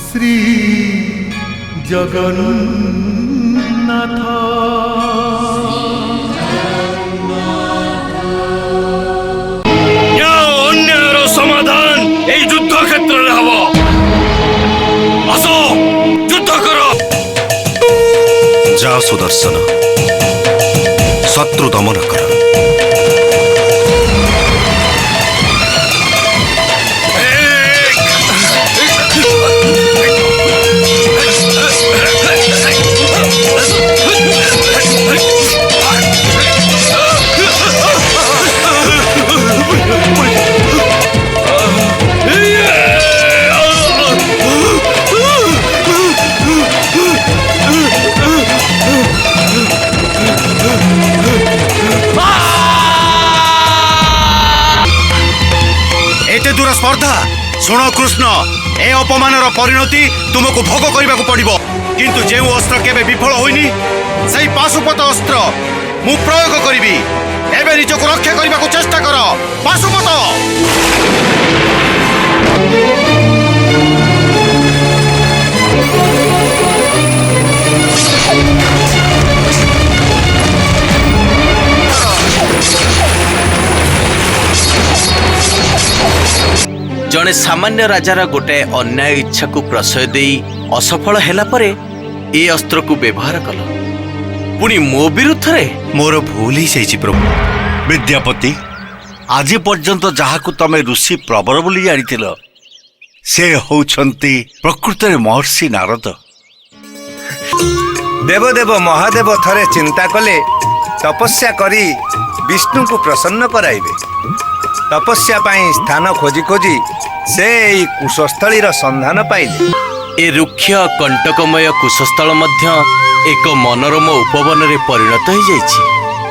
শ্রী জগন্নাথ ଅନ୍ୟାୟର ସମାଧାନ ଏଇ ଯୁଦ୍ଧ କ୍ଷେତ୍ରରେ ହବ। ଆସ ଯୁଦ୍ଧ କର। ଯାଅ ସୁଦର୍ଶନ, ଶତ୍ରୁ ଦମନ କର। एते दूर स्पर्धा शुण कृष्ण, ए अपमानर परिणति तुमको भोग करने को पड़ो। किंतु जो अस्त्र केबे विफल होइनी सही पाशुपत अस्त्र मु प्रयोग करी। एबे निजको रक्षा करने को चेष्टा कर पाशुपत। जड़े सामान्य राजार गोटे अन्याय इच्छा को प्रशय दे असफल हेला परे ए अस्त्र को व्यवहार कल पुणी मो विरुद्ध रे। मोर भूल ही सही प्रभु। विद्यापति, आज पर्यंत जहाँ को तमे ऋषि प्रवर बोली जानी से होउछंती प्रकृत महर्षि नारद। देवदेव महादेव थरे चिंता कले तपस्या करी विष्णु को प्रसन्न कराइबे। तपस्या पाई स्थान खोजी खोजी से कुशस्थली संधान पाइले। ए रुक्ष कंटकमय कुशस्थल मध्य एक मनोरम उपवन रे परिणत हो जाइछि।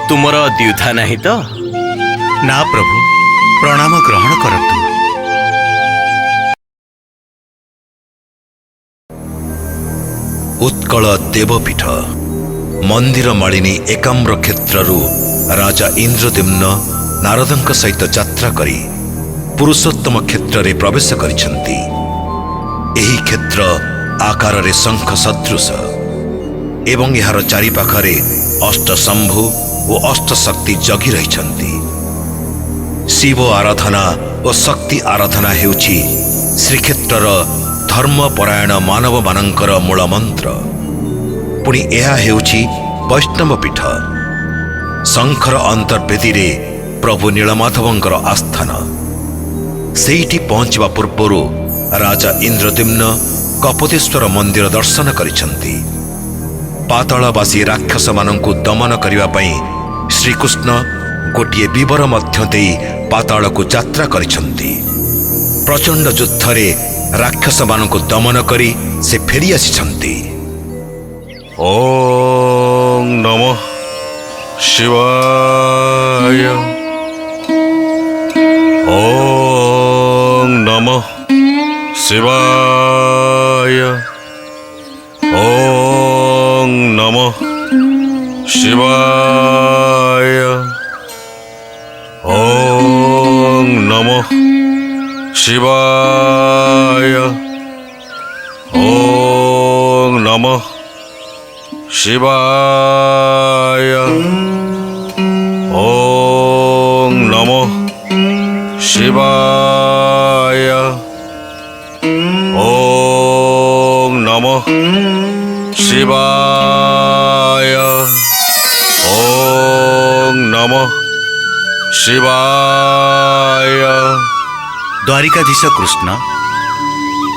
तुमर द्विधा नहीं तो? ना प्रभु, प्रणाम ग्रहण करतु। उत्कल देवपीठ मंदिर मालिनी एकाम्र क्षेत्रु राजा इंद्रद्युम्न नारदंक सहित यात्रा करी पुरुषोत्तम क्षेत्र रे प्रवेश करिसंती। एही क्षेत्र आकार रे शंख सदृश एवं यार चारि पाखरे अष्ट शंभु और अष्ट शक्ति जगी रहिसंती। शिव आराधना और शक्ति आराधना हेउछि श्रीक्षेत्रर धर्मपरायण मानव मानंकर मूल मंत्र। पुणी यह हेउछि वैष्णव पीठ। शंखर अंतर्वेदी रे प्रभु नीलमाधवंकर आस्थान। सेठी पहुंचवा पूर्वर राजा इंद्रद्युम्न कपतेश्वर मंदिर दर्शन करिसंती। पातालवासी राक्षस मानंकु दमन करिवा पई श्रीकृष्ण गोटिए विवर मध्य देई पाताल को यात्रा करिसंती। प्रचंड युद्ध रे राक्षस मानंकु दमन करी से फेरी आसिसंती। ओम नमः शिवाय। ओम नमः शिवाय। ओम नमः शिवाय। ओम नमः शिवाय। ओम नमः शिवाय। ओम नमः शिवाय। ओम नमः शिवाय। ओम नमः शिवाय। द्वारिकाधीश कृष्ण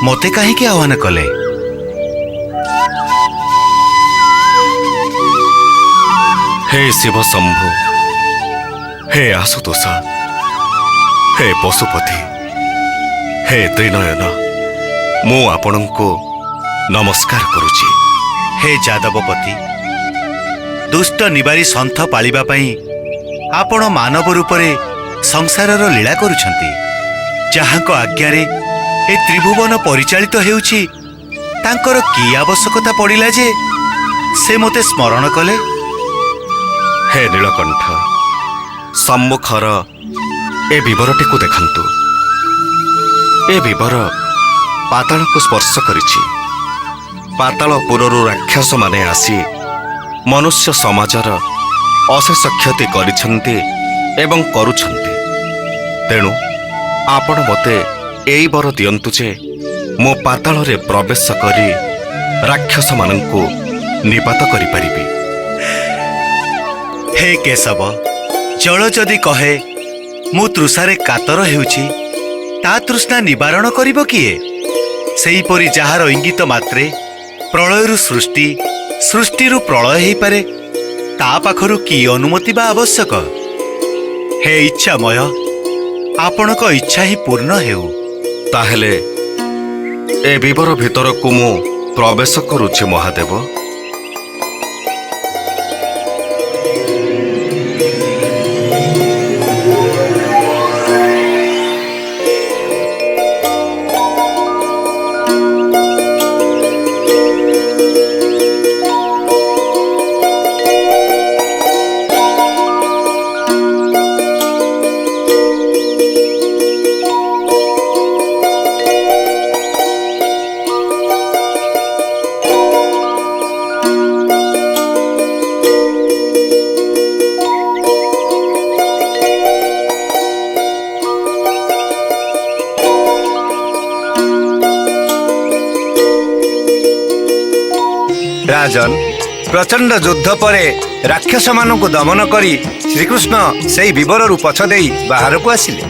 मते काहे आह्वान कले? हे शिव शंभु, हे आशुतोष, हे पशुपति, ହେ ତ୍ରିନୟନ, ମୁଁ ଆପଣଙ୍କୁ ନମସ୍କାର କରୁଛି। ହେ ଯାଦବପତି, ଦୁଷ୍ଟ ନିବାରୀ ସନ୍ଥ ପାଳିବା ପାଇଁ ଆପଣ ମାନବ ରୂପରେ ସଂସାରର ଲୀଳା କରୁଛନ୍ତି। ଯାହାଙ୍କ ଆଜ୍ଞାରେ ଏ ତ୍ରିଭୁବନ ପରିଚାଳିତ ହେଉଛି, ତାଙ୍କର କି ଆବଶ୍ୟକତା ପଡ଼ିଲା ଯେ ସେ ମୋତେ ସ୍ମରଣ କଲେ? ହେ ନୀଳକଣ୍ଠ, ସମ୍ମୁଖର ଏ ବିବରଟିକୁ ଦେଖନ୍ତୁ। ଏ ବିବର ପାତାଳକୁ ସ୍ପର୍ଶ କରିଛି। ପାତାଳପୁରରୁ ରାକ୍ଷସମାନେ ଆସି ମନୁଷ୍ୟ ସମାଜର ଅଶେଷ କ୍ଷତି କରିଛନ୍ତି ଏବଂ କରୁଛନ୍ତି। ତେଣୁ ଆପଣ ମୋତେ ଏଇ ବର ଦିଅନ୍ତୁ ଯେ ମୁଁ ପାତାଳରେ ପ୍ରବେଶ କରି ରାକ୍ଷସମାନଙ୍କୁ ନିପାତ କରିପାରିବି। ହେ କେଶବ, ଜଳ ଯଦି କହେ ମୁଁ ତୃଷାରେ କାତର ହେଉଛି, ତା ତୃଷ୍ଣା ନିବାରଣ କରିବ କିଏ? ସେହିପରି ଯାହାର ଇଙ୍ଗିତ ମାତ୍ରେ ପ୍ରଳୟରୁ ସୃଷ୍ଟି, ସୃଷ୍ଟିରୁ ପ୍ରଳୟ ହେଇପାରେ, ତା ପାଖରୁ କି ଅନୁମତି ବା ଆବଶ୍ୟକ? ହେ ଇଚ୍ଛାମୟ, ଆପଣଙ୍କ ଇଚ୍ଛା ହିଁ ପୂର୍ଣ୍ଣ ହେଉ। ତାହେଲେ ଏ ବିବର ଭିତରକୁ ମୁଁ ପ୍ରବେଶ କରୁଛି ମହାଦେବ। ରାଜନ, ପ୍ରଚଣ୍ଡ ଯୁଦ୍ଧ ପରେ ରାକ୍ଷସମାନଙ୍କୁ ଦମନ କରି ଶ୍ରୀକୃଷ୍ଣ ସେହି ବିବରରୁ ପଛ ଦେଇ ବାହାରକୁ ଆସିଲେ।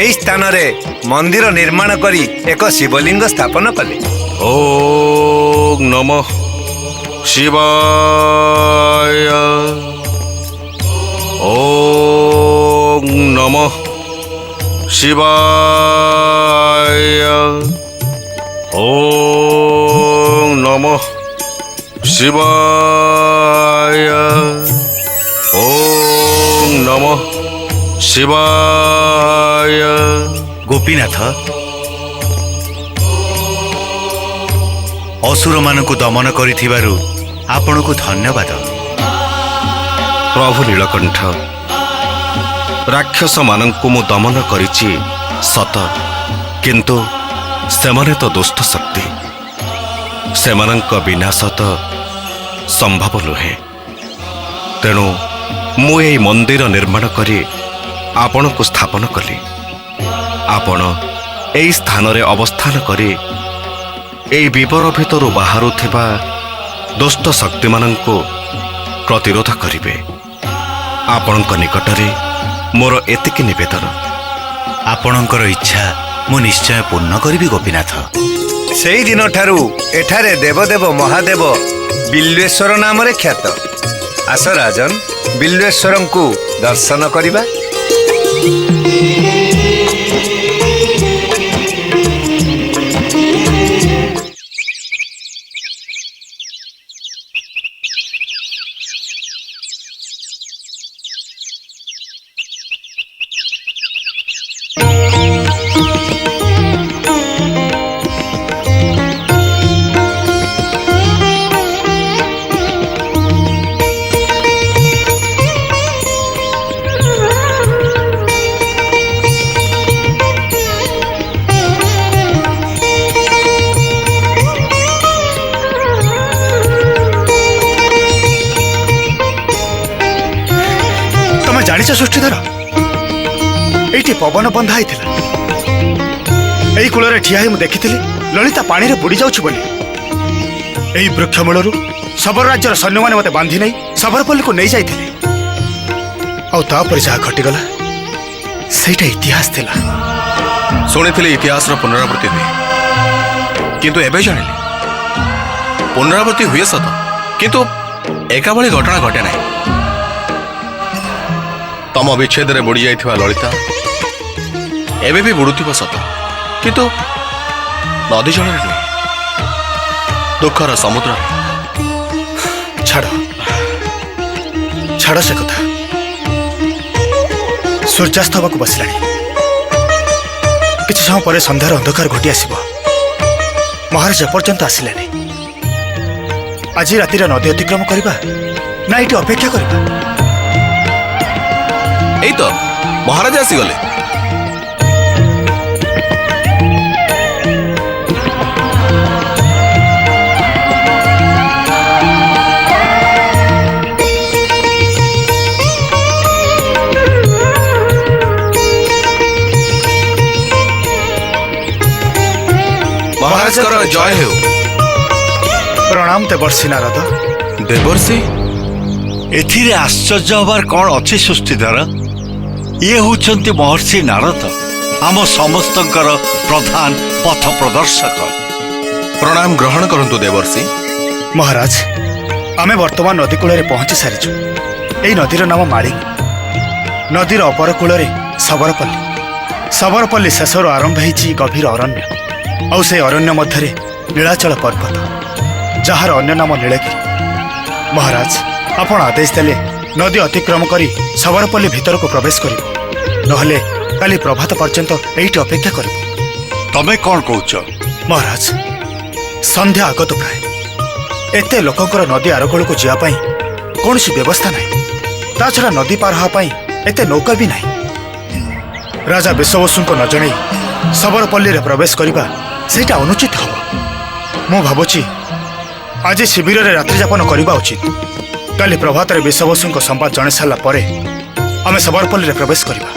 ଏହି ସ୍ଥାନରେ ମନ୍ଦିର ନିର୍ମାଣ କରି ଏକ ଶିବଲିଙ୍ଗ ସ୍ଥାପନ କଲେ। ଓଁ ନମଃ ଶିବାୟ। ଓଁ ନମଃ ଶିବାୟ। ଓଁ ନମଃ ଶିବାୟ। ଓଁ ନମଃ ଶିବାୟ। ଗୋପୀନାଥ, ଅସୁରମାନଙ୍କୁ ଦମନ କରିଥିବାରୁ ଆପଣଙ୍କୁ ଧନ୍ୟବାଦ। ପ୍ରଭୁ ନୀଳକଣ୍ଠ, ରାକ୍ଷସମାନଙ୍କୁ ମୁଁ ଦମନ କରିଛି ସତ, କିନ୍ତୁ ସେମାନେ ତ ଦୁଷ୍ଟ ଶକ୍ତି। ସେମାନଙ୍କ ବିନାଶ ତ ସମ୍ଭବ ନୁହେଁ। ତେଣୁ ମୁଁ ଏହି ମନ୍ଦିର ନିର୍ମାଣ କରି ଆପଣଙ୍କୁ ସ୍ଥାପନ କଲି। ଆପଣ ଏହି ସ୍ଥାନରେ ଅବସ୍ଥାନ କରି ଏହି ବିବର ଭିତରୁ ବାହାରୁଥିବା ଦୁଷ୍ଟ ଶକ୍ତିମାନଙ୍କୁ ପ୍ରତିରୋଧ କରିବେ। ଆପଣଙ୍କ ନିକଟରେ ମୋର ଏତିକି ନିବେଦନ। ଆପଣଙ୍କର ଇଚ୍ଛା ମୁଁ ନିଶ୍ଚୟ ପୂର୍ଣ୍ଣ କରିବି ଗୋପୀନାଥ। ସେହି ଦିନଠାରୁ ଏଠାରେ ଦେବଦେବ ମହାଦେବ ବିଲ୍ୱେଶ୍ୱର ନାମରେ ଖ୍ୟାତ। ଆସ ରାଜନ, ବିଲ୍ୱେଶ୍ୱରଙ୍କୁ ଦର୍ଶନ କରିବା। ଜାଣିଛ ସୃଷ୍ଟିଧର, ଏଇଠି ପବନ ବନ୍ଧା ହେଇଥିଲା। ଏଇ କୂଳରେ ଠିଆ ହେଇ ମୁଁ ଦେଖିଥିଲି ଲଳିତା ପାଣିରେ ବୁଡି ଯାଉଛି ବୋଲି। ଏହି ବୃକ୍ଷ ମୂଳରୁ ଶବର ରାଜ୍ୟର ସୈନ୍ୟମାନେ ମୋତେ ବାନ୍ଧି ନେଇ ଶବରପଲ୍ଲୀକୁ ନେଇ ଯାଇଥିଲେ। ଆଉ ତାପରେ ଯାହା ଘଟିଗଲା ସେଇଟା ଇତିହାସ ଥିଲା। ଶୁଣିଥିଲି ଇତିହାସର ପୁନରାବୃତ୍ତି ହୁଏ, କିନ୍ତୁ ଏବେ ଜାଣିଲି ପୁନରାବୃତ୍ତି ହୁଏ ସତ, କିନ୍ତୁ ଏକାଭଳି ଘଟଣା ଘଟେ ନାହିଁ। ତମ ବିଚ୍ଛେଦରେ ବୁଡ଼ି ଯାଇଥିବା ଲଳିତା ଏବେ ବି ବୁଡୁଥିବ ସତ, କିନ୍ତୁ ନଦୀ ଜଳରେ ନୁହେଁ, ଦୁଃଖର ସମୁଦ୍ରରେ। ଛାଡ଼ ଛାଡ଼ ସେ କଥା। ସୂର୍ଯ୍ୟାସ୍ତ ହେବାକୁ ବସିଲାଣି। କିଛି ସମୟ ପରେ ସନ୍ଧ୍ୟାର ଅନ୍ଧକାର ଘୋଟି ଆସିବ। ମହାରାଜ ଏପର୍ଯ୍ୟନ୍ତ ଆସିଲେନି। ଆଜି ରାତିରେ ନଦୀ ଅତିକ୍ରମ କରିବା ନା ଏଇଠି ଅପେକ୍ଷା କରିବା? ଏଇ ତ ମହାରାଜ ଆସିଗଲେ। ମହାରାଜଙ୍କର ଜୟ ହେଉ। ପ୍ରଣାମ ଦେବର୍ଷି ନାରଦ। ଦେବର୍ଷି, ଏଥିରେ ଆଶ୍ଚର୍ଯ୍ୟ ହବାର କ'ଣ ଅଛି ସୃଷ୍ଟିଧର? ଇଏ ହେଉଛନ୍ତି ମହର୍ଷି ନାରଦ, ଆମ ସମସ୍ତଙ୍କର ପ୍ରଧାନ ପଥ ପ୍ରଦର୍ଶକ। ପ୍ରଣାମ ଗ୍ରହଣ କରନ୍ତୁ ଦେବର୍ଷି। ମହାରାଜ, ଆମେ ବର୍ତ୍ତମାନ ନଦୀ କୂଳରେ ପହଞ୍ଚି ସାରିଛୁ। ଏହି ନଦୀର ନାମ ମାଳିଙ୍ଗି। ନଦୀର ଅପର କୂଳରେ ଶବରପଲ୍ଲୀ। ଶବରପଲ୍ଲୀ ଶେଷରୁ ଆରମ୍ଭ ହୋଇଛି ଗଭୀର ଅରଣ୍ୟ। ଆଉ ସେହି ଅରଣ୍ୟ ମଧ୍ୟରେ ନୀଳାଚଳ ପର୍ବତ, ଯାହାର ଅନ୍ୟ ନାମ ନୀଳଗିରି। ମହାରାଜ, ଆପଣ ଆଦେଶ ଦେଲେ ନଦୀ ଅତିକ୍ରମ କରି ଶବରପଲ୍ଲୀ ଭିତରକୁ ପ୍ରବେଶ କରିବୁ, ନହେଲେ କାଲି ପ୍ରଭାତ ପର୍ଯ୍ୟନ୍ତ ଏଇଠି ଅପେକ୍ଷା କରିବୁ। ତମେ କ'ଣ କହୁଛ? ମହାରାଜ, ସନ୍ଧ୍ୟା ଆଗତ ପ୍ରାୟ। ଏତେ ଲୋକଙ୍କର ନଦୀ ଆରକୂଳକୁ ଯିବା ପାଇଁ କୌଣସି ବ୍ୟବସ୍ଥା ନାହିଁ। ତା ଛଡ଼ା ନଦୀ ପାର ହେବା ପାଇଁ ଏତେ ନୌକା ବି ନାହିଁ। ରାଜା ବିଶ୍ୱବସୁଙ୍କୁ ନ ଜଣେଇ ଶବରପଲ୍ଲୀରେ ପ୍ରବେଶ କରିବା ସେଇଟା ଅନୁଚିତ ହେବ। ମୁଁ ଭାବୁଛି ଆଜି ଶିବିରରେ ରାତ୍ରିଯାପନ କରିବା ଉଚିତ। କାଲି ପ୍ରଭାତରେ ବିଶ୍ୱବସୁଙ୍କ ସମ୍ବାଦ ଜଣାଇ ସାରିଲା ପରେ ଆମେ ଶବରପଲ୍ଲୀରେ ପ୍ରବେଶ କରିବା।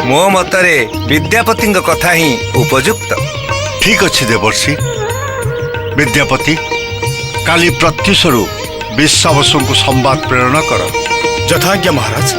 ମୋ ମତରେ ବିଦ୍ୟାପତିଙ୍କ କଥା ହିଁ ଉପଯୁକ୍ତ। ଠିକ୍ ଅଛି ଦେବର୍ଷି। ବିଦ୍ୟାପତି, କାଲି ପ୍ରତ୍ୟୁଷରୁ ବିଶ୍ୱାବସୁଙ୍କୁ ସମ୍ବାଦ ପ୍ରେରଣ କର। ଯଥାଜ୍ଞା ମହାରାଜ।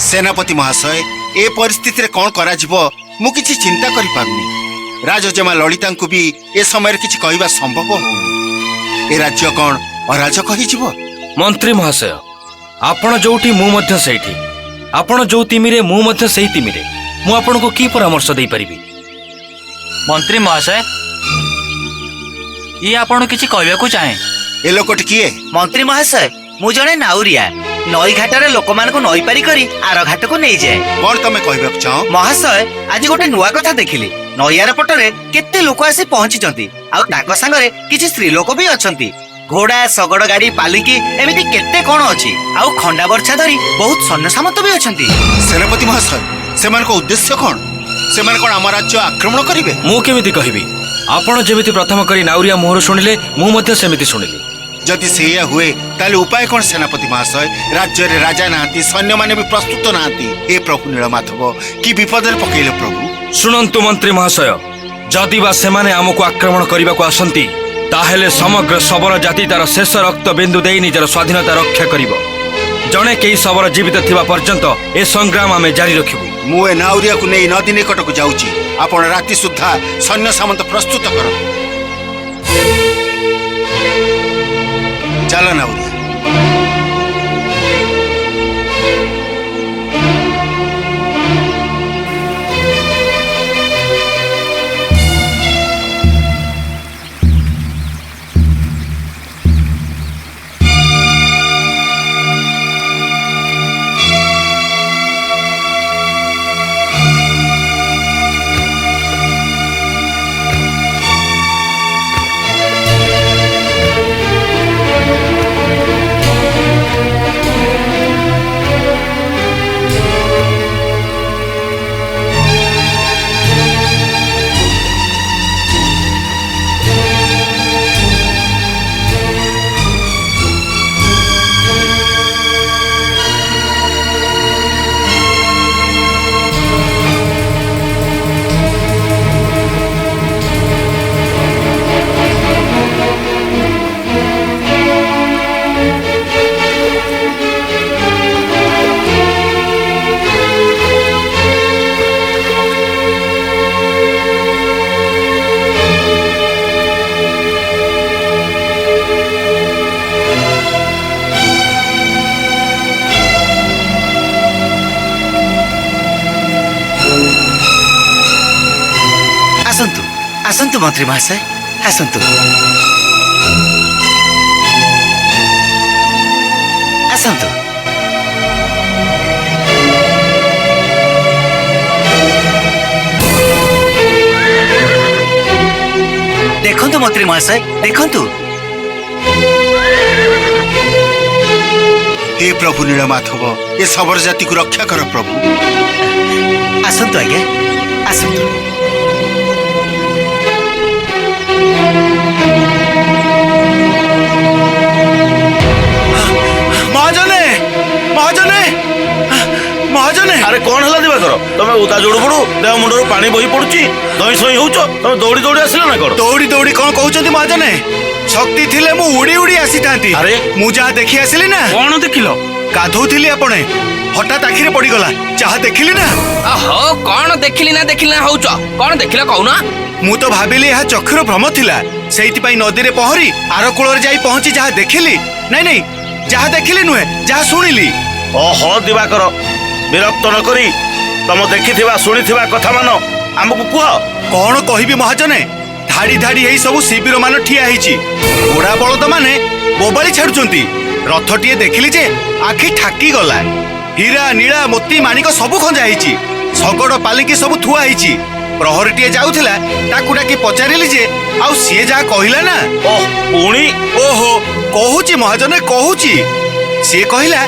सेनापति महाशय, ए परिस्थिति रे कौन करा जिवो मु किछि चिंता करि पारनी। राजजेमा ललिता को भी ए समय किछि कहवा संभव होउनी। ए राज्य कौन अराजक कहि जिवो? मंत्री महाशय, आपण जोठी मु मध्य सेठी, आपण जो तिमिरे मु मध्य सेही तिमिरे। मु आपण को की परामर्श देई परिबी? मंत्री महाशय, ये आपण किछि कहबा को चाहे? ए लोकट किए? मंत्री महाशय, मु जणे नाउरिया। नई घाटर लोक मान को नई पारी करी आर घाट को नहीं जाए। कौन तमे कहबा चाहो? महाशय, आज गोटे नुआ कथा देखिली। नईयार पटरे केते लोक आसी पहुंची चंती। आ ताको संगरे किछि स्त्री लोक भी अछंती। घोड़ा सगड़ गाड़ी पालिकी एमिति केते कोन अछि। आ खंडा बर्छा धरी बहुत सैन्य सामंत भी अछंती। सेनापति महाशय, सेमान को उद्देश्य कोन? सेमान कोन हम राज्य आक्रमण करिवे? मु केमिति कहिबी? आपण जेमिति प्रथम करी नाउरिया मोहर सुनिले, मु मध्य सेमिति सुनिली। जदि सेया हुए ताले उपाय कोन सेनापति महाशय? राज्य रे राजा नांती, सैन्य माने भी प्रस्तुत नांती। ए प्रभु नीलमाधव, की विपद रे पकेइले प्रभु? शुणन्तु मंत्री महाशय, जदि बा सेमाने आमको आक्रमण करबा को आसंती, ताहेले समग्र शबर जाति तार शेष रक्त बिंदु देई निजर स्वाधीनता रक्षा करिवो। जणे केही शबर जीवित थिबा पर्यंत ए संग्राम आमे जारी रखिबु। मु ए नाउरिया को नै नदी निकट को जाउची। आपण राति सुद्धा सैन्य सामंत प्रस्तुत करो। चलो नाउरिया। ଆସନ୍ତୁ ମନ୍ତ୍ରୀ ମହାଶୟ, ଆସନ୍ତୁ ଆସନ୍ତୁ। ଦେଖନ୍ତୁ ମନ୍ତ୍ରୀ ମହାଶୟ, ଦେଖନ୍ତୁ। हे प्रभु नीलमाधव, ए शबर जाति को रक्षा कर प्रभु। ଆସନ୍ତୁ ଆଜ୍ଞା, ଆସନ୍ତୁ। ମହାଜନେ ମହାଜନେ ମହାଜନେ ଆରେ କଣ ହେଲା ଦିବାକର? ତମେ ଉଦା ଯୋଡୁ ପଡୁ ଦେହ ମୁଣ୍ଡରୁ ପାଣି ବହି ପଡୁଛି, ଧଇଁ ସଇଁ ହଉଛ। ତମେ ଦୌଡ଼ି ଦୌଡ଼ି ଆସିଲ ନା କଣ? ଦୌଡ଼ି ଦୌଡ଼ି କଣ କହୁଛନ୍ତି ମହାଜନେ? ଶକ୍ତି ଥିଲେ ମୁଁ ଉଡି ଉଡି ଆସିଥାନ୍ତି। ଆରେ? ମୁଁ ଯାହା ଦେଖି ଆସିଲି ନା। କଣ ଦେଖିଲ? ଗାଧଉଥିଲି ଆପଣେ, ହଠାତ୍ ଆଖିରେ ପଡିଗଲା, ଯାହା ଦେଖିଲି ନା। ଓହୋ, କଣ ଦେଖିଲି ନା ହଉଛ? କଣ ଦେଖିଲ କହୁନ? ମୁଁ ତ ଭାବିଲି ଏହା ଚକ୍ଷୁର ଭ୍ରମ ଥିଲା, ସେଇଥିପାଇଁ ନଦୀରେ ପହଁରି ଆର କୂଳରେ ଯାଇ ପହଞ୍ଚି ଯାହା ଦେଖିଲି, ନାଇଁ ଯାହା ଦେଖିଲି ନୁହେଁ, ଯାହା ଶୁଣିଲି। ଓହୋ ଦିବାକର, ବିରକ୍ତ ନ କରି ତମ ଦେଖିଥିବା ଶୁଣିଥିବା କଥା ମାନ ଆମକୁ କୁହ। କଣ କହିବି ମହାଜନେ, ଧାଡି ଧାଡି ହେଇ ସବୁ ଶିବିର ମାନ ଠିଆ ହେଇଛି। ଘୋଡା ବଳଦ ମାନେ ବୋବାଳି ଛାଡୁଛନ୍ତି। ରଥଟିଏ ଦେଖିଲି ଯେ ଆଖି ଠାକି ଗଲା। ହୀରା ନୀଳା ମୋତି ମାଣିକ ସବୁ ଖଞ୍ଜା ହେଇଛି। ଶଗଡ ପାଲିଙ୍କି ସବୁ ଥୁଆ ହେଇଛି। ପ୍ରହରୀଟିଏ ଯାଉଥିଲା, ତାକୁ ଡାକି ପଚାରିଲି ଯେ ଆଉ ସିଏ ଯାହା କହିଲା ନା। ପୁଣି? ଓହୋ, କହୁଛି ମହାଜନେ କହୁଛି। ସିଏ କହିଲା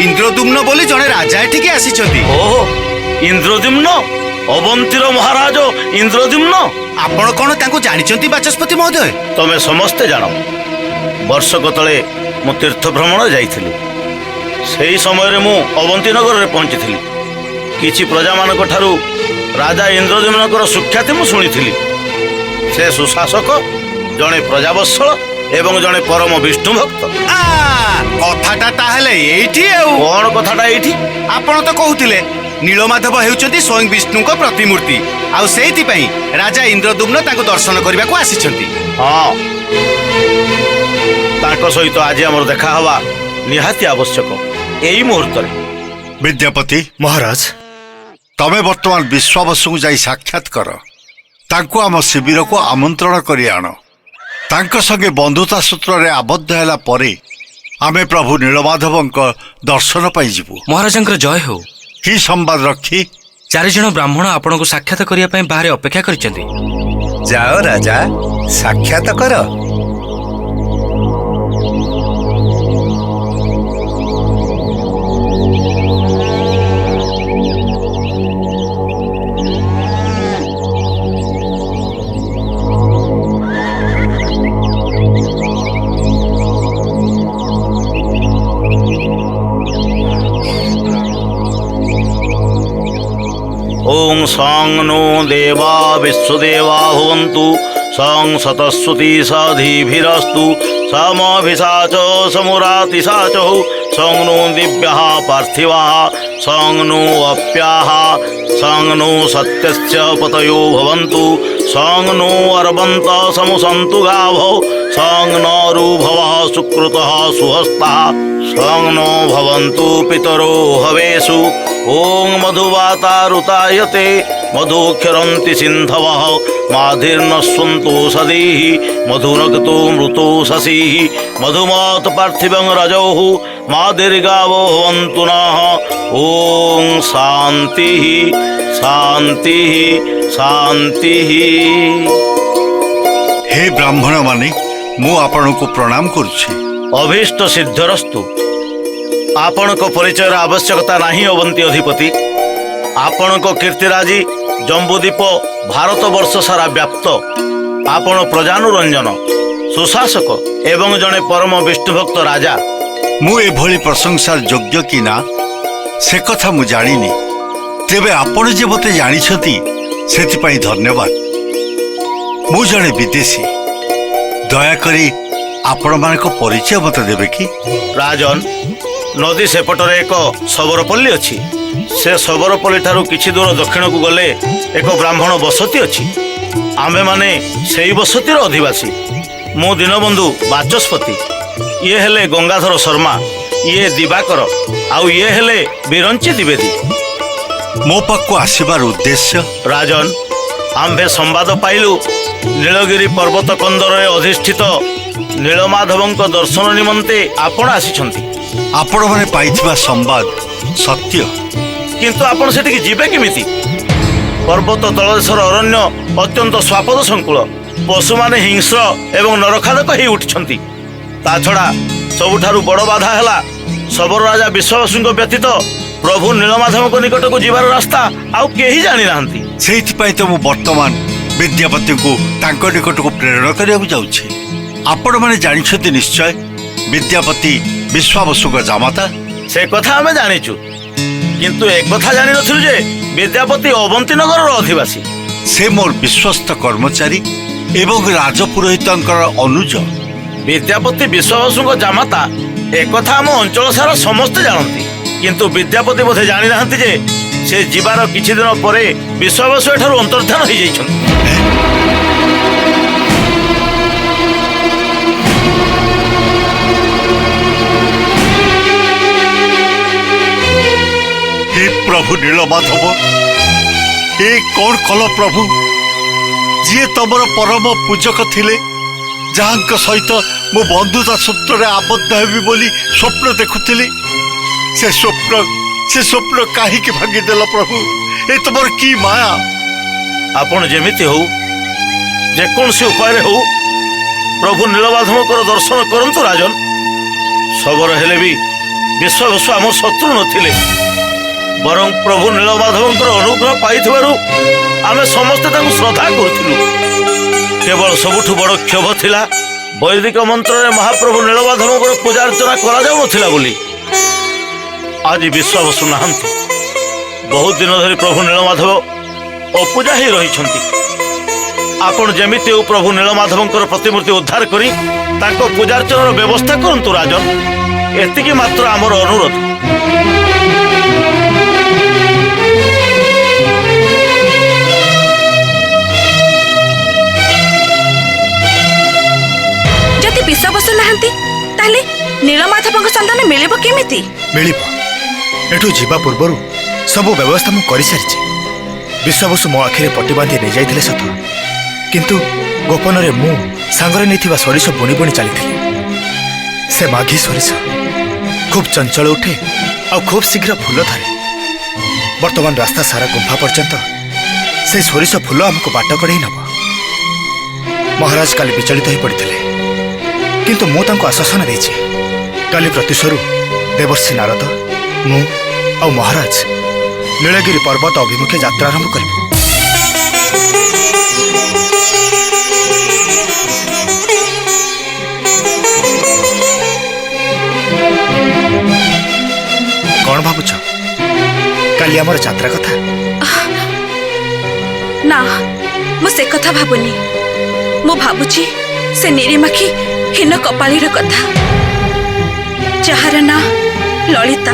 ଇନ୍ଦ୍ରଦୁମ୍ନ ବୋଲି ଜଣେ ରାଜା ଏଠିକି ଆସିଛନ୍ତି। ଓହୋ, ଇନ୍ଦ୍ରଦ୍ୟୁମ୍ନ, ଅବନ୍ତୀର ମହାରାଜ ଇନ୍ଦ୍ରଦ୍ୟୁମ୍ନ। ଆପଣ କଣ ତାଙ୍କୁ ଜାଣିଛନ୍ତି ବାଚସ୍ପତି ମହୋଦୟ? ତମେ ସମସ୍ତେ ଜାଣ, ବର୍ଷକ ତଳେ ମୁଁ ତୀର୍ଥ ଭ୍ରମଣ ଯାଇଥିଲି। ସେହି ସମୟରେ ମୁଁ ଅବନ୍ତୀ ନଗରରେ ପହଞ୍ଚିଥିଲି। କିଛି ପ୍ରଜାମାନଙ୍କ ଠାରୁ ରାଜା ଇନ୍ଦ୍ରଦ୍ୟୁମ୍ନଙ୍କର ସୁଖ୍ୟାତି ମୁଁ ଶୁଣିଥିଲି। ସେ ସୁଶାସକ, ଜଣେ ପ୍ରଜାବତ୍ସଳ ଏବଂ ଜଣେ ପରମ ବିଷ୍ଣୁ ଭକ୍ତ। କଥାଟା ତାହେଲେ ଏଇଠି ଆଉ। କଣ କଥାଟା ଏଇଠି? ଆପଣ ତ କହୁଥିଲେ ନୀଳମାଧବ ହେଉଛନ୍ତି ସ୍ୱୟଂ ବିଷ୍ଣୁଙ୍କ ପ୍ରତିମୂର୍ତ୍ତି, ଆଉ ସେଇଥିପାଇଁ ରାଜା ଇନ୍ଦ୍ରଦୁମ୍ନ ତାଙ୍କୁ ଦର୍ଶନ କରିବାକୁ ଆସିଛନ୍ତି। ହଁ, ତାଙ୍କ ସହିତ ଆଜି ଆମର ଦେଖା ହେବା ନିହାତି ଆବଶ୍ୟକ, ଏଇ ମୁହୂର୍ତ୍ତରେ। ବିଦ୍ୟାପତି ମହାରାଜ, ତମେ ବର୍ତ୍ତମାନ ବିଶ୍ୱାବସୁଙ୍କୁ ଯାଇ ସାକ୍ଷାତ କର। ତାଙ୍କୁ ଆମ ଶିବିରକୁ ଆମନ୍ତ୍ରଣ କରି ଆଣ। ତାଙ୍କ ସଙ୍ଗେ ବନ୍ଧୁତା ସୂତ୍ରରେ ଆବଦ୍ଧ ହେଲା ପରେ ଆମେ ପ୍ରଭୁ ନୀଳମାଧବଙ୍କ ଦର୍ଶନ ପାଇଁ ଯିବୁ। ମହାରାଜାଙ୍କର ଜୟ ହେଉ। କି ସମ୍ବାଦ ରଖି? 4 ଜଣ ବ୍ରାହ୍ମଣ ଆପଣଙ୍କୁ ସାକ୍ଷାତ କରିବା ପାଇଁ ବାହାରେ ଅପେକ୍ଷା କରିଛନ୍ତି। ଯାଅ ରାଜା, ସାକ୍ଷାତ କର। ओं सं नो देवा विश्वदेवा भवन्तु, सं सतस्वती सधीभिरस्तु, समभिषाच समुरातिशाचौ, सं नो दिव्याः पार्थिवाः, सं नो अप्याः, सं नो सत्यस्य पतयो भवन्तु, सं नो अर्वन्त समुसन्तु गावो, सं नो रुभवः सुकृतः सुहस्तः, सं नो भवन्तु पितरो हवेषु। ओं मधुवातारुतायते मधुक्षरन्ति सिन्धवः, माधिर्नश्वन्तु सदीः, मधुनक्तो मृतो शशिः, मधुमात् पार्थिवं रजौः, माधिर्गावो भवन्तु नः। ओं शान्तिः शान्तिः शान्तिः। हे ब्राह्मण माने, मु आपणको प्रणाम करुछि। अभीष्ट सिद्धरस्तु। आपणको परिचयर आवश्यकता नहीं अवंती अधिपति। आपणको कीर्तिराजी जम्बूद्वीप भारत वर्ष सारा व्याप्त। आपण प्रजानुरंजन, सुशासक एवं जड़े परम विष्णुभक्त राजा। मु एभली प्रशंसार योग्य कि ना से कथा मु जानिनी, तेबे आपण जे मते जानिछथि सेथिपई धन्यवाद। मु जड़े विदेशी, दयाकरी आपण मानक परिचय मते देबे कि? राजन, नदी सेपटरे एक सबरपल्ली अच्छी। से सबरपल्ली ठारू किछि दूर दक्षिण को गले एक ब्राह्मण बसती अच्छी। आमे माने सेई बसतीर अधिवासी। मु दीनबंधु बाचस्पति, ये हेले गंगाधर शर्मा, ये दिवाकर, आउ ये हेले बिरंची द्विवेदी। मो पाखु आसिबार उद्देश्य? राजन, आम्भे संवाद पाइलु ନୀଳଗିରି ପର୍ବତ କନ୍ଦରରେ ଅଧିଷ୍ଠିତ ନୀଳମାଧବଙ୍କ ଦର୍ଶନ ନିମନ୍ତେ ଆପଣ ଆସିଛନ୍ତି, ଆପଣମାନେ ପାଇଥିବା ସମ୍ବାଦ ସତ୍ୟ। କିନ୍ତୁ ଆପଣ ସେଠିକି ଯିବେ କେମିତି? ପର୍ବତ ତଳଦେଶର ଅରଣ୍ୟ ଅତ୍ୟନ୍ତ ସ୍ୱାପଦ ସଂକୁଳ, ପଶୁମାନେ ହିଂସ୍ର ଏବଂ ନରଖାଦକ ହେଇ ଉଠିଛନ୍ତି। ତା ଛଡ଼ା ସବୁଠାରୁ ବଡ଼ ବାଧା ହେଲା ଶବର ରାଜା ବିଶ୍ୱାବସୁଙ୍କ ବ୍ୟତୀତ ପ୍ରଭୁ ନୀଳମାଧବଙ୍କ ନିକଟକୁ ଯିବାର ରାସ୍ତା ଆଉ କେହି ଜାଣିନାହାନ୍ତି। ସେଇଥିପାଇଁ ତ ମୁଁ ବର୍ତ୍ତମାନ ବିଦ୍ୟାପତିଙ୍କୁ ତାଙ୍କ ନିକଟକୁ ପ୍ରେରଣ କରିବାକୁ ଯାଉଛି। ଆପଣମାନେ ଜାଣିଛନ୍ତି ନିଶ୍ଚୟ ବିଦ୍ୟାପତି ବିଶ୍ୱାବସୁଙ୍କ ଜାମାତା। ସେ କଥା ଆମେ ଜାଣିଛୁ, କିନ୍ତୁ ଏକଥା ଜାଣିନଥିଲୁ ଯେ ବିଦ୍ୟାପତି ଅବନ୍ତୀନଗରର ଅଧିବାସୀ। ସେ ମୋର ବିଶ୍ୱସ୍ତ କର୍ମଚାରୀ ଏବଂ ରାଜପୁରୋହିତଙ୍କର ଅନୁଜ। ବିଦ୍ୟାପତି ବିଶ୍ୱାବସୁଙ୍କ ଜାମାତା ଏକଥା ଆମ ଅଞ୍ଚଳ ସାରା ସମସ୍ତେ ଜାଣନ୍ତି, କିନ୍ତୁ ବିଦ୍ୟାପତି ବୋଧେ ଜାଣିନାହାନ୍ତି ଯେ ସେ ଯିବାର କିଛି ଦିନ ପରେ ବିଶ୍ୱାବସୁ ଏଠାରୁ ଅନ୍ତର୍ଦ୍ଧାନ ହୋଇଯାଇଛନ୍ତି। हे प्रभु नीलमाधव, ए कौन कल प्रभु? जी तमर परम पूजक थिले, जहां सहित मो बंधुता सूत्र आबद्ध हेबी बोली स्वप्न देखुली, से स्वप्न कहीं भांगीदेल प्रभु? ए तुम की माया? आपण जेमिति हो जेकोसी उपाय हो प्रभु नीलमाधवकर दर्शन करंतु राजन। शबर हेले भी विश्वाबसु आम शत्रु नथिले, बरं प्रभु नीलमाधवकर अनुग्रह पाइथिबारु आमे समस्ते ताकु श्रद्धा करुथिलु। केवल सबुठु बड़ क्षोभ थिला वैदिक मंत्र रे महाप्रभु नीलमाधवकर पूजा अर्चना करा जाउ नथिला बोली। आज विश्वाबसु नाहंती, बहुत दिन धरि प्रभु नीलमाधव अपूजा ही रहिछंती। आपण जेमिति हो प्रभु नीलमाधवकर प्रतिमूर्ति उद्धार करी ताको पूजार्चनार व्यवस्था करंतु राजन, एतिकी मात्र आमर अनुरोध। जदि विश्वाबसु नाहंती ताले नीलमाधवଙ୍କ संतान मिलिबो केमिति? मिलिबो। एठू जीवा पूर्वरु सबु व्यवस्था मु करि सारिछि। विश्वाबसु मो आखिरे पट्टी बांधि नै जाइथिले सत, किंतु गोपन रे मु सांगरे नैथिबा सरिष बुणी बुणी चलीथिली। से माघी सरिष खूब चंचल उठे आ खूब शीघ्र फूल धरे। वर्तमान रास्ता सारा गुंफा पर्यंत से सरिष फूल हमको बाट कड़े नब। महाराज काली विचलित हो पड़ते, किंतु मु तांको आश्वासन देछि काली प्रतिस्वरू देवर्षि नारद मु आ महाराज नीलगिरी पर्वत अभिमुखे यात्रा आरंभ करिबु। कौन भावुछ काली आमर यात्रा कथा? ना मु से कथा भाबुनी, मु भाबुची से निरीमाखी हिन कपालीर कथा, जहार ना ललिता।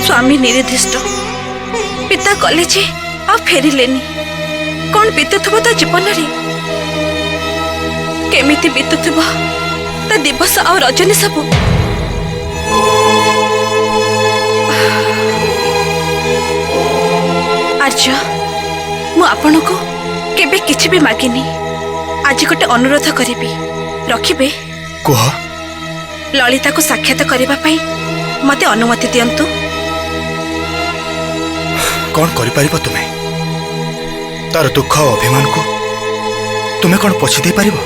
स्वामी निरदिष्ट, पिता कलेजे आ फेरिलेनी। कौन बीतुथबो ता जीवन रे? केमिति बीतुथबो ता दिवस आ रजनी सब? आर्य, मु आपन को केबे किछि भी मागिनी। आज गोटे अनुरोध करिबी, रखिबे? कुह। ललिता को साक्षात करबा पई मते अनुमति दियंतु। कौन करि परिबो तुमे? तार दुख और अभिमान को तुमे कौन पोछि दे परिबो?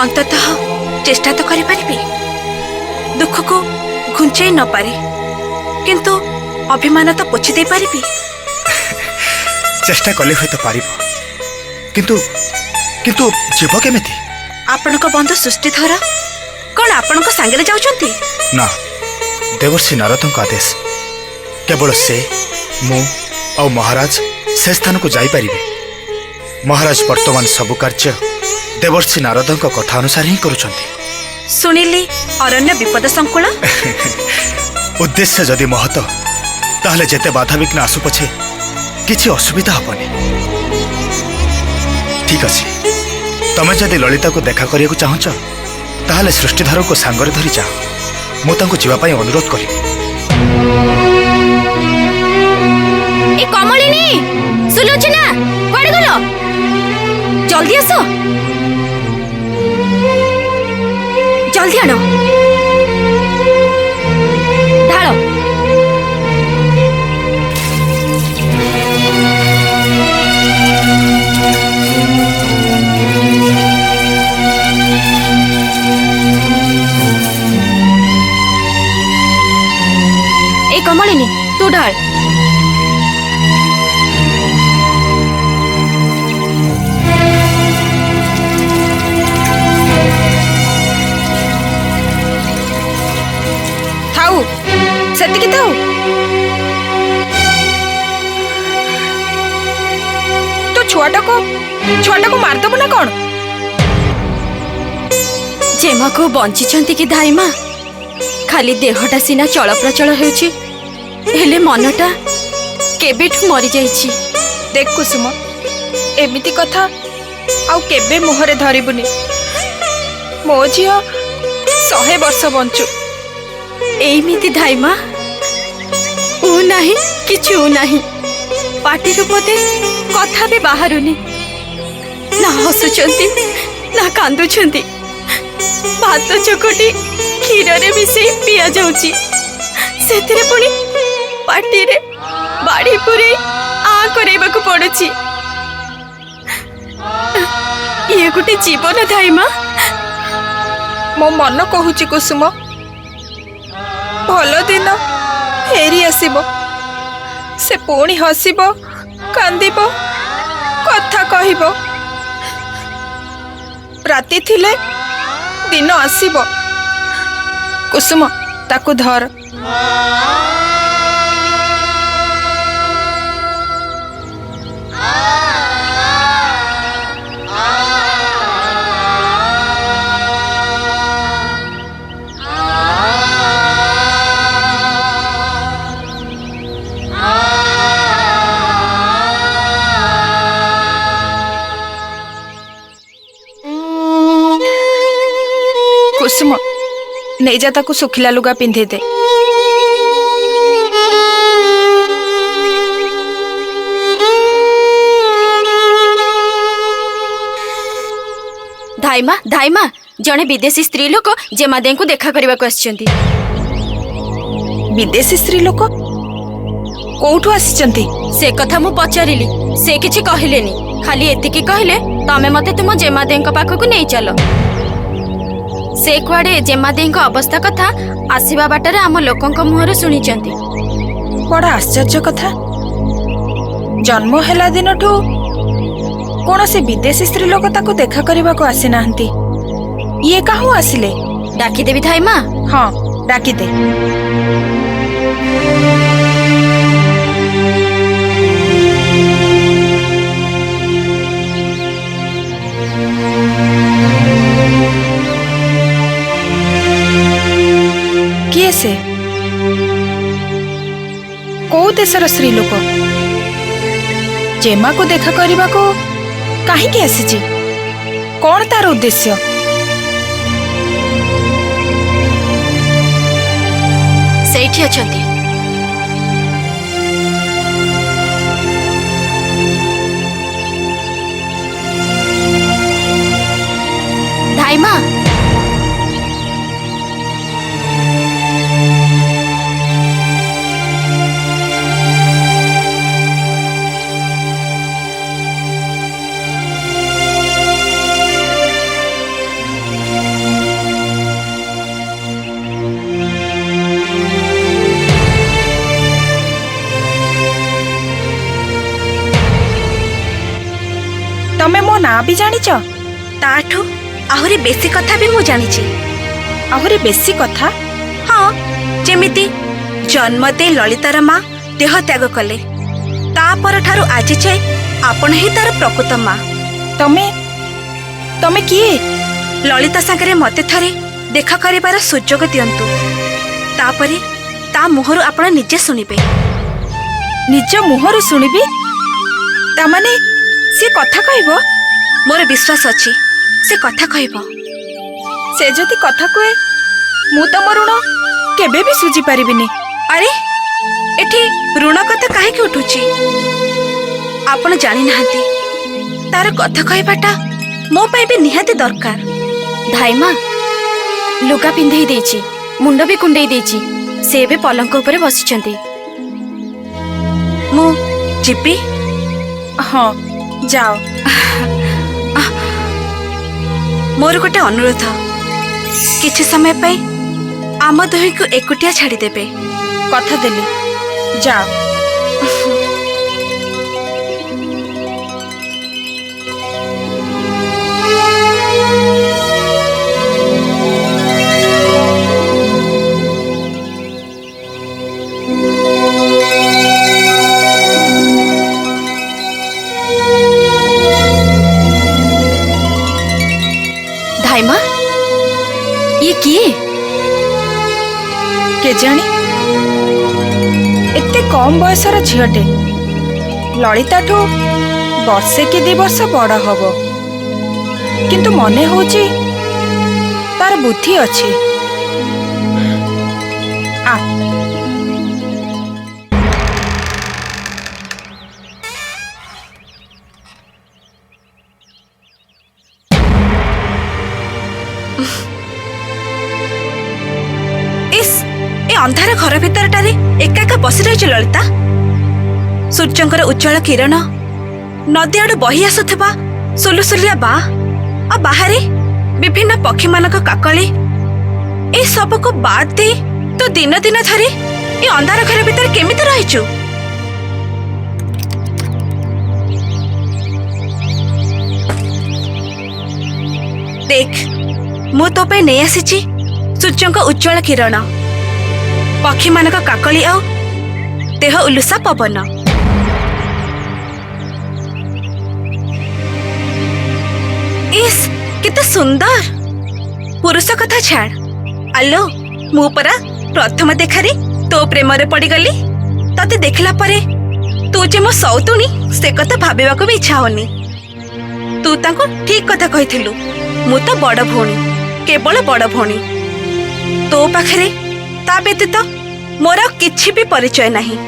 अंततः चेष्टा तो करि परिबी। दुख को घुंचै न पारे, किंतु अभिमान तो पोछि दे परिबी। चेष्टा कले तो पारिबो, किंतु किंतु जीव केमिति? आपण को बंधु सृष्टिधर कौन आपण को सांगरे जाउछंती? ना, देवर्षि नारदଙ୍କ आदेश। केवल से मु और महाराज से स्थान को जाई परिबे। महाराज वर्तमान सब कार्य देवर्षि नारदଙ୍କ कथा अनुसार ही करूछंती। सुनिली अरण्य विपद संकुल। उद्देश्य जदि महत ताहले जेते बाधा विघ्न आसु पछे किछि असुविधा हबनी। ठीक अछि, तमे जदि ललिता को देखा करिया चाहछ ताहले सृष्टिधर को सांगरे धरी जा। मु तांको जीवा पई अनुरोध करिबी। ए कमलिनी सुलोचना कुआडे गलो जल्दी आसो जल्दी आनो ढालो ए कमलिनी तू ढाल थाऊ सेतिकी थाऊ तो छुआटा को मारदबु ना कौन जेमा को बंची कि धाईमा खाली देहटा सीना चल प्रचल होउछि हेले मनटा केबेठु मरी जाइछि देख कुसुम एमिति कथा आउ केबे मुहरे धरिबुनी मो झियो 100 वर्ष बंचु एमिति धाईमा ऊ नाही किछु नाही पाटी रूपते कथा भी बाहरुनी ना हसुचंती ना कांदुचंती भात चकोटी क्षीर रे मिसे पिया जाउची सेतिरे पुनी पाटी रे बाड़ी पुरे आ करेबाकू पड़ुची ये गोटे जीवन धाईमा मो मन कहूची कुसुम भल दिन फेरी आसीबो से पुणी हसीबो कांदीबो कथा कहिबो राति थिले दिन आसीबो कुसुम ताकू धर कुसुम नहीं जा ताकू सुखिला लुगा पिंधे दे धाईमा धाईमा जने विदेशी स्त्री लोक जेमादे को देखा करबा को आछंती विदेशी स्त्री लोक कोठु आछंती से कथा मु पचारिली से किछि कहिलेनी खाली एतिकी कहले तमे मते तुम जेमादे को पाखकु नै चलो से कुआडे जेमादे अवस्था कथा आसीबा बाटर आम लोकंक मुहर शुणी बड़ा आश्चर्य कथा जन्म हेला दिन ठू कौन से विदेशी स्त्री लोक ताको देखा करबा को आसी नाहंती ये काहू आसिले डाकी देवी थाई मां हां डाकी दे किए से को देशर स्त्री लोक जेमा को देखा करबा को काहे आसी कौन तार उद्देश्य सेठी अछंती धाईमा तमे मो ना भी जानिच ताठू आहुरी बेसी कथा भी मु जानिची आहुरी बेसी कथा हाँ जेमिति जन्मते ललितार माँ देह त्याग कले तापर ठारू आज जाए आपण ही तार प्रकृत माँ तमे तमे किए ललिता सागरे मते थरे देखा करिबार सुजोग दियंतु तापरे ता मुहरु आपण निजे सुनिबे निज मुहरु सुनिबे ता माने से कथा कहबो मोर विश्वास अछि से कथा कहबो से जति कथा कहे मु तम ऋण केबे भी सुझी पारिबिनी अरे ଏଠି ଋଣ କଥା କାହିଁକି ଉଠୁଛି? ଆପଣ ଜାଣିନାହାନ୍ତି ତାର କଥା କହିବାଟା ମୋ ପାଇଁ ବି ନିହାତି ଦରକାର। ଧାଇମା ଲୁଗା ପିନ୍ଧେଇ ଦେଇଛି, ମୁଣ୍ଡ ବି କୁଣ୍ଡେଇ ଦେଇଛି। ସେ ଏବେ ପଲଙ୍କ ଉପରେ ବସିଛନ୍ତି। ମୁଁ ଯିବି? ହଁ ଯାଅ। ମୋର ଗୋଟେ ଅନୁରୋଧ, କିଛି ସମୟ ପାଇଁ ଆମ ଦୁହିଁକୁ ଏକୁଟିଆ ଛାଡ଼ିଦେବେ। କଥା ଦେଲି, ଯାଅ। धाइमा, ये किए? केजाणी एते कम बयसर झीटे ललिता ठू वर्षे कि 2 वर्ष बड़ हब, किंतु मने होची तार बुद्धि अच्छी। आ अंधार घर भितरटारे एका एका बसी रही ललिता। सूर्यंकर उज्जवल किरण नदी आड़ बही आसुथिबा सुलुसुलिया बा और बाहर विभिन्न पक्षी मानक काकली, ए सब को बाद दे तो दिन दिन धरी ए अंधार घर भितर केमिति रहिचु? देख, मु तो पे नहीं आसीची सूर्यंक उज्जवल किरण, पक्षी मानक काकली आ देह उल्लसा पवन। इस किते सुंदर पुरुष कथा छाड़। आलो मु परा प्रथम देखारे तो प्रेम रे पड़ी गली। तते देखला परे तू जे मो सौतुणी से कथा भाबिबा को भी इच्छा होनी। तू ताको ठीक कथा कहिथिलु, मु तो बड़ भौणी, केवल बड़ भौणी। तो पाखरे ता व्यतीत मोर किछि भी परिचय नहीं।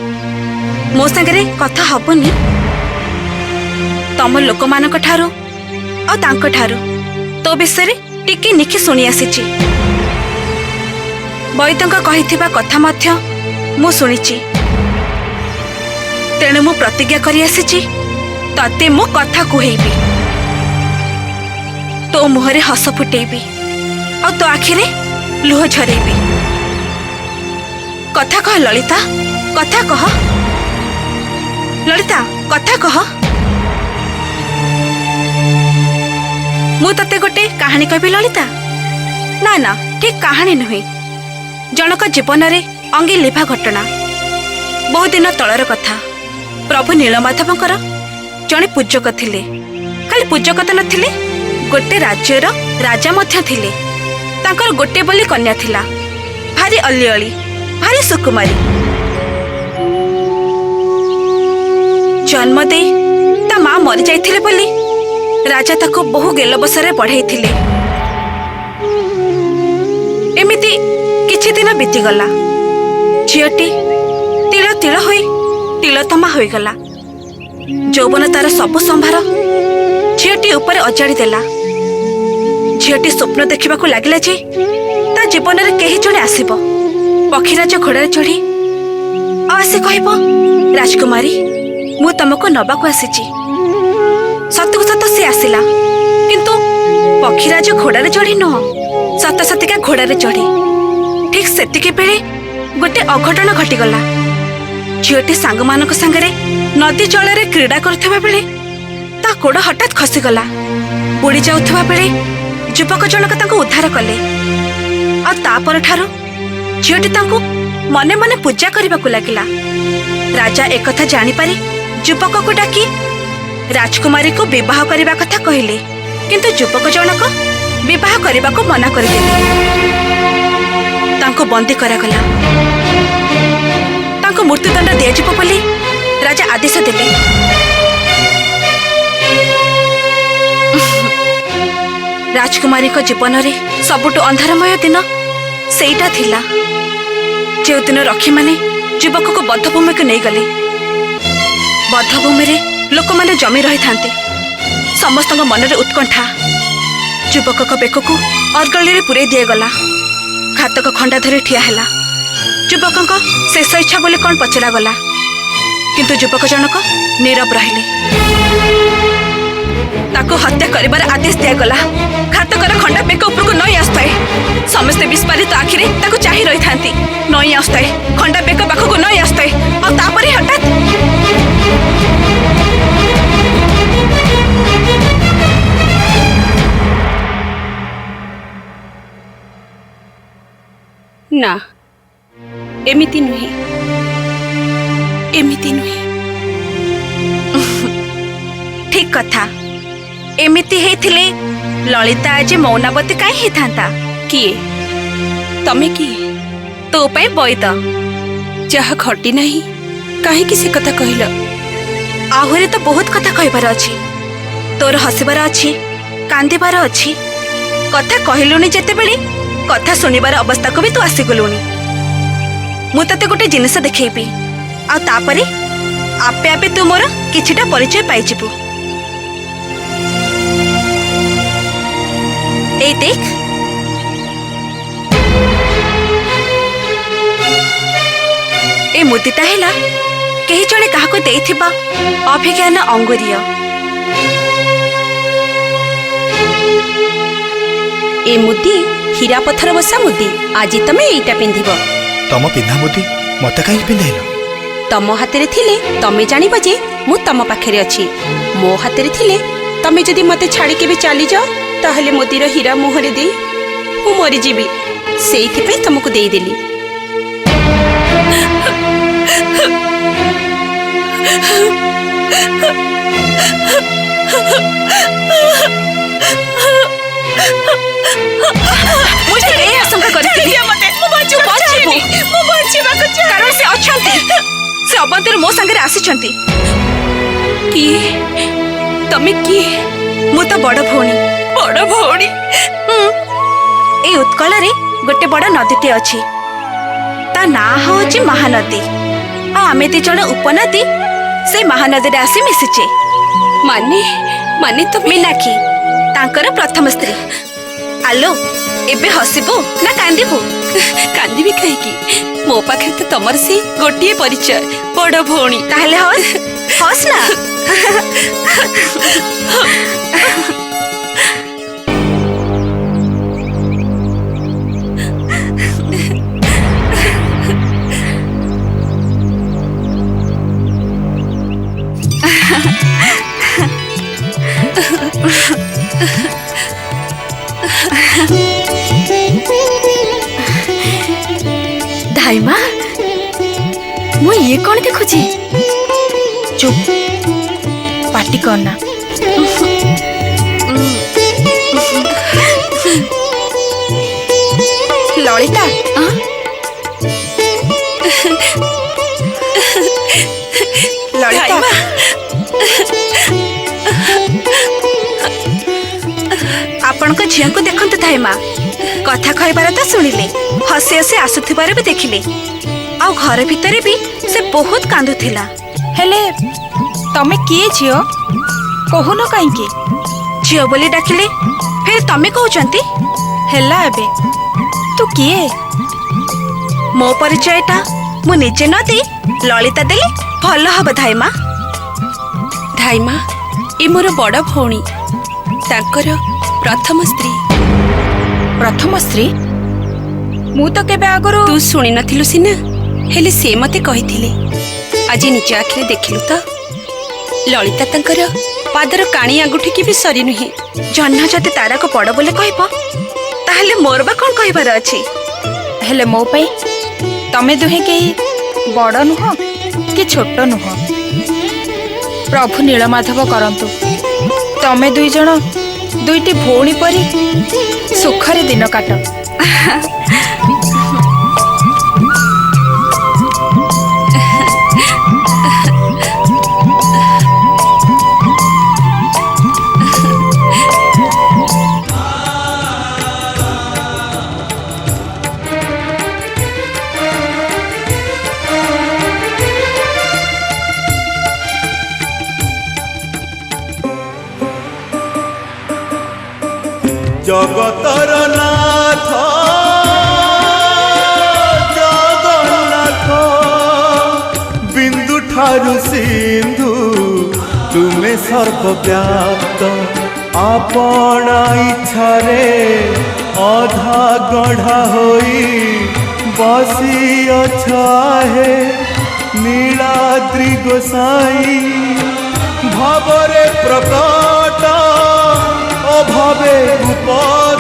मो संगे कथा हबनी तम लोक मानक ठारू और तांको ठारू तो विषय टिके निखि सुनी आसीची। वैद्यंक कहिथिबा कथा मध्य मु सुनिची, तेणु मु प्रतिज्ञा करि आसीची तते मु कथा कुहेबी, तो मुहरे हस फुटेबी और तो आखिरे लुह झरेबी। कथा कह ललिता, कथा कह ललिता, कथा कह। मु तते गोटे कहानी कहबी ललिता? ना ना, ठीक कहानी नुहे, जनक जीवन रे अंगी लिभा घटना। बहुत दिन तलर कथा। प्रभु नीलमाधवंकर जड़े पूजक थिले। खाली पूजक तो नथिले, गोटे राज्यर राजा मध्य थिले। तांकर गोटे बोली कन्या थिला, भारी अलिअली, भारी सुकुमारी। जन्म दे ता मां मरी जाइथिले बोली राजा ताको बहु गेल बसरे पढ़ाइथिले। एमिति किछि दिन बीती गला। झियटी तिल तिल होई तिलतमा होई गला। यौवन तार सब संभार झियटी ऊपर अजाड़ी देला। झियटी स्वप्न देखिबाकू लागिला जे ता जीवन रे केही जणे आसीबो, पक्षीराज घोड़ार चढ़ी आसी कहब, राजकुमारी मु तुमको नबाकू आसीची। सतकू सत से आसिला, किंतु पक्षीराज घोड़ार चढ़ी नुह, सत सतिका घोड़ार चढ़ी। ठीक सेतिके बेले गोटे अघटन घटीगला। झीटी सांग मानक संगरे नदी जल रे क्रीड़ा करथिबा बेले ता गोड़ हठात खसीगला। बुड़ी जाउथिबा बेले युवक जनक तांको उद्धार कले। आ तापर ठारू झीटी तांको मने मने पूजा करबाकू लागिला। राजा एकथा जानी पारी युवक को डाकी राजकुमारी को विवाह करबा कथा कहिले, किंतु युवक जनक विवाह करबा को मना करदेले। तांको बंदी करागला। तांको मृत्युदंड दियाजिबो बोली राजा आदेश देले। राजकुमारी को जीवन रे सबुटु अंधारमय दिन सेईटा थिला। जो दिन रक्षी माने युवक को बद्धभूमि को नहीं गले। बद्धभूमि रे लोक माने जमी रही थांते। समस्त मन रे उत्कंठा। युवक को बेक को अर्गली रे पुरे दिए गला। घातक खंडा धरी ठिया हैला। युवक शेष इच्छा बोले कौन पचरा गला, किंतु युवक जनक नीरव रहिले। ताको हत्या करिबार आदेश दिया गला। घातकर खंडा बेक ऊपर को नई आसताए। समस्ते विस्फारित आखिरे ताको चाही रही थांती। नई आसताए खंडा बेक पाख को नई आसताए और तापरे हठात ना एमिति नुहे, एमिति नुहे। ठीक कथा। एमिति हेथिले ललिता आज मौनावती काई हे थांता? किए तमे किए? तो पे बैद जहा घटी नाही काहे कि से कथा कहिल? आहुरे तो बहुत कथा कहबार अछि। तोर हसिबार अछि, कांदिबार अछि। कथा कहिलुनी जेते बेली कथा सुनिबार अवस्था को भी तू आसी गलुनी। मु तते गोटे जिनिस देखैबी आ तापरे आपे आपे तू मोर किछिटा परिचय पाई जिबु। ए देख, ए मुदिटा हैला केही जणे काहाको देइथिबा अभिज्ञान अंगुरिय। ए मुदी हीरा पत्थर बसा मुदी। आज तमे एइटा पिंधिब। तम पिंधा मुदी मते काई पिंधाइल? तम हाथे थिले तमे जानिब जे मु तम पाखरे अछि। मो हाथे थिले तमे जदि मते छाड़ी के भी चली जाओ ताहले मोदीर हीरा मुहरे दे मु मरि जीवी। सेइथि पे तुमको देई देली। मुझे ए आशंका करथि मते मु बचु बचिबु मु बचिबा को चाहे कारण से अछंती। से अबंतर मो संगे आसी छंती। की तमे की? मु तो बड़ भौणी। बड़ भौणी? ए उत्कल रे गोटे बड़ नदीटे अछि। ता ना होछि महानदी। आ आमे ती जण उपनदी से महानदी रे आसी मिसिचे। माने माने तो मीनाक्षी तांकर प्रथम स्त्री। आलो एबे हसिबो ना कांदिबो? कांदिबी काहे की? मो पाखे तो तमर से गोटिए परिचय बड़ भौणी। ताहले हस हस ना। धाइमा मु ये कौन देखुची? चुप पाटी करना। ललिता ललिता आपण को झिया को देखंतु धाइमा। कथा कहबार तो सुनिले, हसी हसी आसुथिबार भी देखिले। आ घर भितरे भी से बहुत कांदुथिला। हेले तमे किए झियो कहून काईके? झियो बोली डाकिले फिर तमे कहउचंती? हेला एबे तू किए? मो परिचयटा मु निजे न दे ललिता देले भल हब धाइमा। धाइमा ए मोर बड़ भौणी, तांकर प्रथम स्त्री। प्रथम स्त्री? मु तो केबे आगरो तू सुनी नथिलु सिना, हेले से मते कहिथिले। आज निज आखिरे देखिलु तो ललिता तांकर पादर काणी आंगुठी की भी सरी नुहे। जन्ना जते तारा को पड़ बोले कहबो ताहले मोर बा कोन कहबार अछि? हेले मो पई तमे दुहे केही बड़ नुह कि छोट नुह। प्रभु नीलमाधव करंतु तमे दुई जण दुईटी भौणी परी सुखरे दिन काट। जगतर नाथ जगन्नाथ बिंदु ठारु सिंधु तुमे सर्वव्याप्त आपणा इच्छारे अधा गढ़ा होई बसी अछाहे नीलाद्रि गोसाई भावरे प्रकट अभावे गोपाल